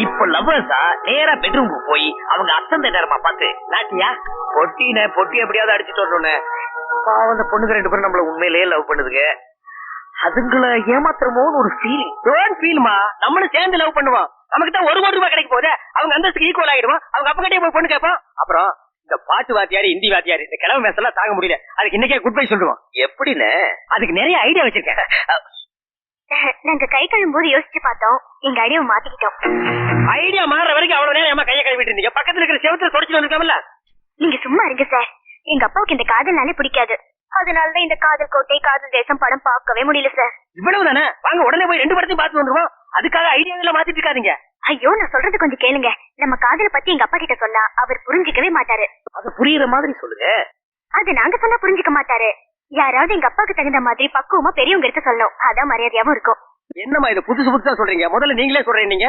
இப்ப லவ்வர்ஸா நேரா பெட்ரூமுக்கு போய் அவங்க அசந்த நேரமா பார்த்து நாட்டியா பொட்டி எப்படியாவது அடிச்சுட்டு வரணும்னு பாவம் அந்த பொண்ணுங்க 2 பேரும் நம்மள உண்மையிலேயே லவ் பண்ணுதுங்க. அதுங்களை ஏமாத்துறமோன்னு ஒரு ஃபீலிங்மா. நம்மளும் சேர்ந்து லவ் பண்ணுவோம். நமக்கு தான் 1 கோடி ரூபாய் கிடைக்க போகுது. அவங்க அந்தஸ்துக்கு ஈக்குவல் ஆகிடுவோம். அவங்க அப்ப கிட்டே போய் பொண்ணு கேட்போம். அப்புறம் இந்த பாட்டு வாத்தியாரு இந்தி வாத்தியாரு இந்த கிழமை மேசெல்லாம் தாங்க முடியல. அதுக்கு இன்னைக்கே குட் பை சொல்லுவோம். எப்படின்னு அதுக்கு நிறைய ஐடியா வச்சிருக்கேன். நாங்க கை கழுவும் போது யோசிச்சு பார்த்தோம், எங்க ஐடியாவை மாத்திக்கிட்டோம். ஐடியா மாறுற வரைக்கும் அவ்வளவு நேரம் ஏமா கையை கழுவிட்டு இருந்தீங்க? பக்கத்துல இருக்கிற செவத்துல தொடச்சு வந்துருக்காமல. நீங்க சும்மா இருங்க சார். எங்க அப்பாவுக்கு இந்த காதல்னாலே பிடிக்காது. அதனாலதான் இந்த காதல் கோட்டை காதல் தேசம் படம் பார்க்கவே முடியல சார். இவ்வளவுதானே? வாங்க உடனே போய் 2 படத்தையும் பார்த்து வந்துருவோம். அதுக்காக ஐடியா எல்லாம் மாத்திட்டு இருக்காதீங்க. ஐயோ, நான் சொல்றது கொஞ்சம் கேளுங்க. நம்ம காதலை பத்தி எங்க அப்பா கிட்ட சொன்னா அவர் புரிஞ்சிக்கவே மாட்டாரு. அது புரியுற மாதிரி சொல்லுங்க. அது நாங்க சொன்னா புரிஞ்சுக்க மாட்டாரு. யாராவது எங்க அப்பாக்கு தகுந்த மாதிரி பக்குவமா பெரியவங்க எடுத்து சொல்லணும். அதான் மரியாதையாவும் இருக்கும். என்னமா இது புதுசா சொல்றீங்க? முதல்ல நீங்களே சொல்றீங்க.